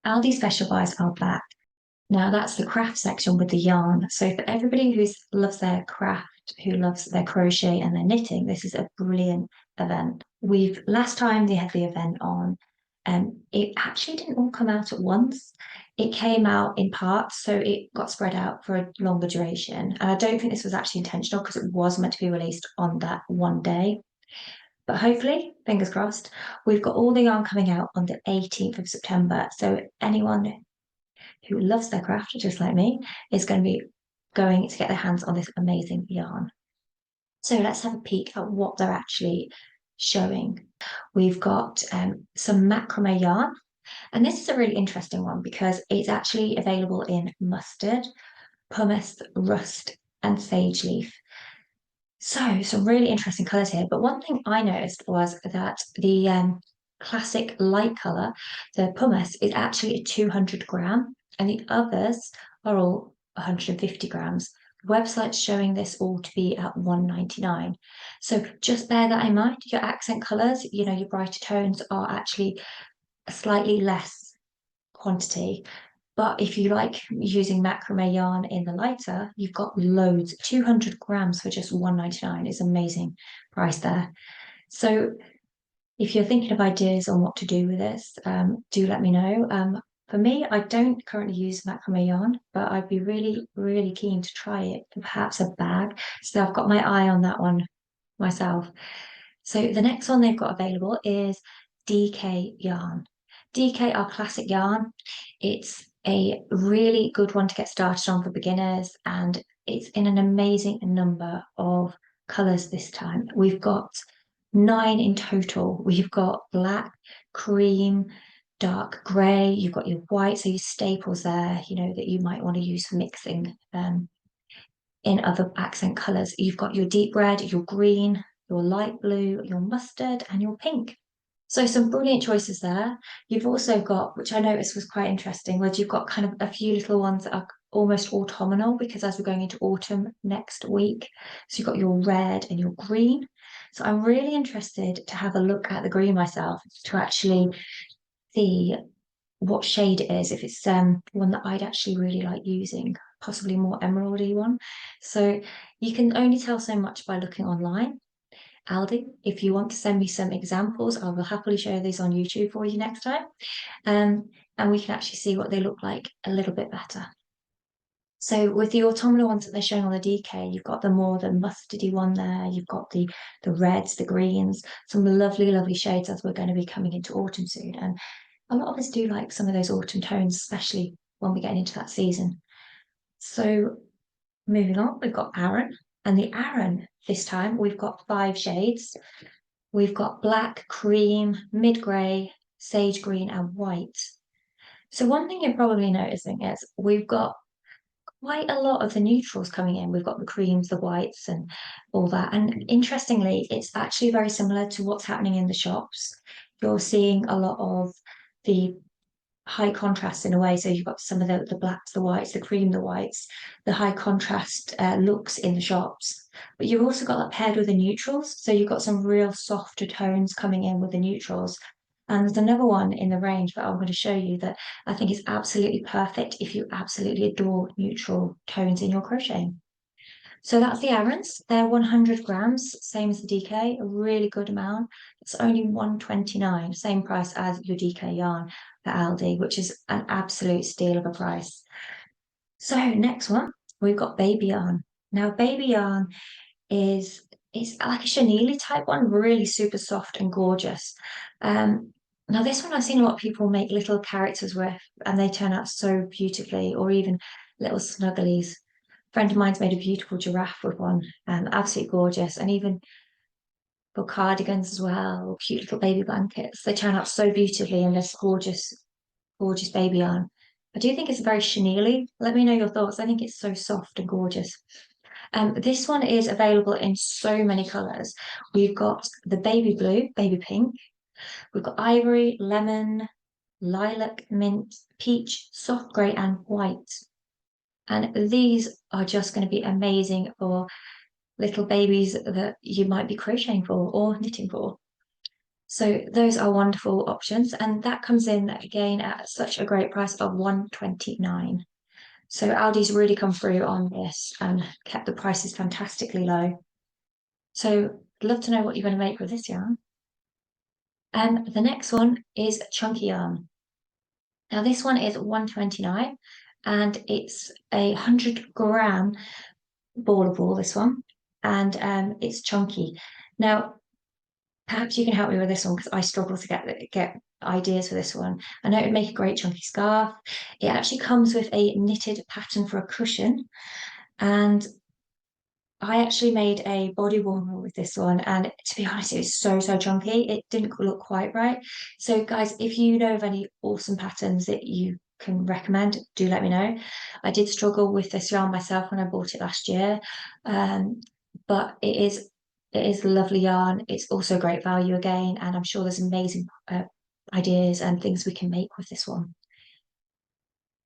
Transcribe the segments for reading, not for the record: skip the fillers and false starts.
Aldi Special buys are back. Now that's the craft section with the yarn. So for everybody who loves their craft, who loves their crochet and their knitting, this is a brilliant event. We've last time they had the event on, it actually didn't all come out at once. It came out in parts, so it got spread out for a longer duration. And I don't think this was actually intentional because it was meant to be released on that one day. But hopefully, fingers crossed, we've got all the yarn coming out on the 18th of September. So anyone who loves their craft, just like me, is going to be going to get their hands on this amazing yarn. So let's have a peek at what they're actually showing. We've got some macrame yarn, and this is a really interesting one because it's actually available in mustard, pumice, rust, and sage leaf. So some really interesting colours here. But one thing I noticed was that the classic light colour, the pumice, is actually a 200 gram, and the others are all 150 grams. The website's showing this all to be at 199. So just bear that in mind. Your accent colours, your brighter tones are actually a slightly less quantity. But if you like using macrame yarn in the lighter, you've got loads. 200 grams for just 199 is amazing price there. So if you're thinking of ideas on what to do with this, do let me know. For me, I don't currently use macrame yarn, but I'd be really, really keen to try it for perhaps a bag. So I've got my eye on that one myself. So the next one they've got available is DK yarn. DK are classic yarn. It's a really good one to get started on for beginners, and it's in an amazing number of colours this time. We've got 9 in total. We've got black, cream, dark grey, you've got your white, so your staples there, that you might want to use for mixing in other accent colours. You've got your deep red, your green, your light blue, your mustard, and your pink. So some brilliant choices there. You've also got, which I noticed was quite interesting, where you've got kind of a few little ones that are almost autumnal because as we're going into autumn next week, so you've got your red and your green. So I'm really interested to have a look at the green myself to actually see what shade it is, if it's one that I'd actually really like using, possibly more emeraldy one. So you can only tell so much by looking online. Aldi, if you want to send me some examples, I will happily share these on YouTube for you next time. And we can actually see what they look like a little bit better. So with the autumnal ones that they're showing on the DK, you've got the mustardy one there, you've got the reds, the greens, some lovely, lovely shades as we're going to be coming into autumn soon. And a lot of us do like some of those autumn tones, especially when we're getting into that season. So moving on, we've got Aran. And the Aran, this time, we've got 5 shades. We've got black, cream, mid-grey, sage green, and white. So one thing you're probably noticing is we've got quite a lot of the neutrals coming in. We've got the creams, the whites, and all that. And interestingly, it's actually very similar to what's happening in the shops. You're seeing a lot of the high contrast in a way. So you've got some of the blacks, the whites, the cream, the whites, the high contrast looks in the shops. But you've also got that paired with the neutrals. So you've got some real softer tones coming in with the neutrals. And there's another one in the range that I'm going to show you that I think is absolutely perfect if you absolutely adore neutral tones in your crocheting. So that's the Arans. They're 100 grams, same as the DK, a really good amount. It's only 129, same price as your DK yarn at Aldi, which is an absolute steal of a price. So next one, we've got baby yarn. Now baby yarn is it's like a chenille type one, really super soft and gorgeous. Now this one I've seen a lot of people make little characters with, and they turn out so beautifully, or even little snugglies. A friend of mine's made a beautiful giraffe with one, absolutely gorgeous, and even for cardigans as well, cute little baby blankets. They turn out so beautifully in this gorgeous, gorgeous baby yarn. I do think it's very chenille. Let me know your thoughts. I think it's so soft and gorgeous. This one is available in so many colours. We've got the baby blue, baby pink. We've got ivory, lemon, lilac, mint, peach, soft grey, and white. And these are just going to be amazing for little babies that you might be crocheting for or knitting for. So those are wonderful options, and that comes in again at such a great price of £1.29. So Aldi's really come through on this and kept the prices fantastically low. So I'd love to know what you're going to make with this yarn. The next one is chunky yarn. Now this one is £1.29 and it's 100 gram ballable, this one, and it's chunky. Now perhaps you can help me with this one because I struggle to get ideas for this one. I know it would make a great chunky scarf. It actually comes with a knitted pattern for a cushion, and I actually made a body warmer with this one, and to be honest, it was so chunky. It didn't look quite right. So, guys, if you know of any awesome patterns that you can recommend, do let me know. I did struggle with this yarn myself when I bought it last year, but it is lovely yarn. It's also great value again, and I'm sure there's amazing ideas and things we can make with this one.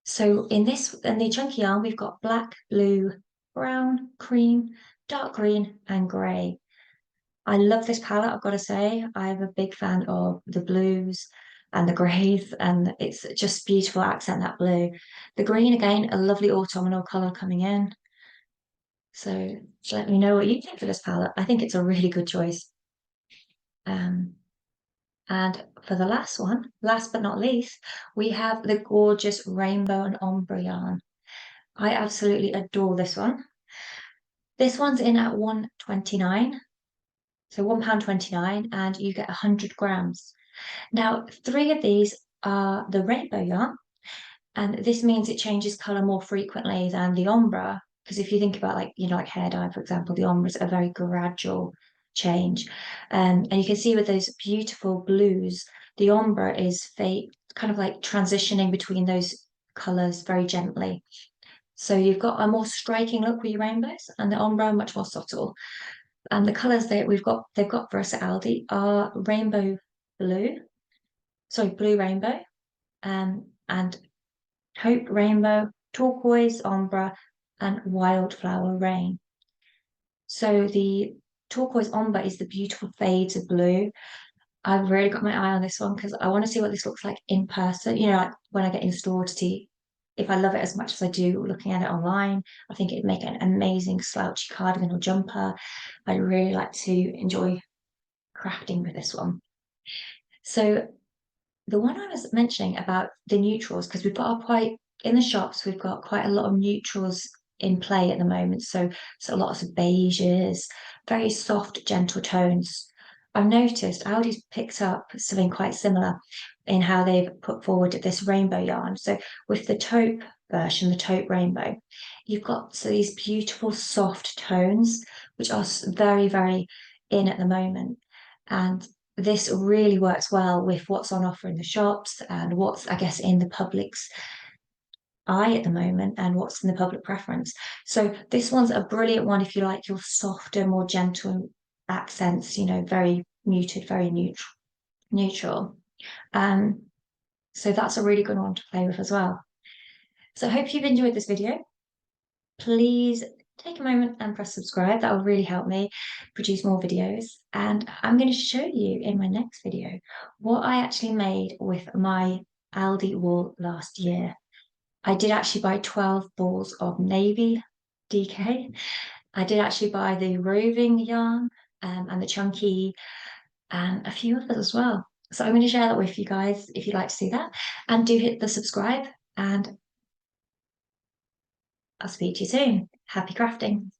So in the chunky yarn, we've got black, blue, brown, cream, dark green, and grey. I love this palette, I've got to say. I'm a big fan of the blues and the greys, and it's just beautiful accent, that blue. The green, again, a lovely autumnal colour coming in. So let me know what you think for this palette. I think it's a really good choice. And for the last one, last but not least, we have the gorgeous rainbow and ombre yarn. I absolutely adore this one. This one's in at 1.29, so £1.29, and you get 100 grams. Now, 3 of these are the rainbow yarn, and this means it changes colour more frequently than the ombre. Because if you think about, like, like hair dye, for example, the ombre is a very gradual change. And you can see with those beautiful blues, the ombre is kind of like transitioning between those colours very gently. So you've got a more striking look with your rainbows, and the ombre much more subtle. And the colours that they've got for us at Aldi are rainbow blue, sorry, blue rainbow, and taupe rainbow, turquoise ombre, and wildflower rain. So the turquoise ombre is the beautiful fades of blue. I've really got my eye on this one because I want to see what this looks like in person. Like when I get in store to see if I love it as much as I do looking at it online. I think it'd make an amazing slouchy cardigan or jumper. I'd really like to enjoy crafting with this one. So the one I was mentioning about the neutrals, because we've got in the shops, we've got quite a lot of neutrals in play at the moment. So lots of beiges, very soft, gentle tones. I've noticed Aldi's picked up something quite similar in how they've put forward this rainbow yarn. So with the taupe version, the taupe rainbow, you've got these beautiful soft tones, which are very in at the moment. And this really works well with what's on offer in the shops and what's, I guess, in the public's eye at the moment and what's in the public preference. So this one's a brilliant one if you like your softer, more gentle accents, very muted, very neutral. So that's a really good one to play with as well. So I hope you've enjoyed this video. Please take a moment and press subscribe. That will really help me produce more videos. And I'm going to show you in my next video what I actually made with my Aldi wool last year. I did actually buy 12 balls of navy DK. I did actually buy the roving yarn and the chunky and a few others as well. So I'm going to share that with you guys if you'd like to see that. And do hit the subscribe, and I'll speak to you soon. Happy crafting.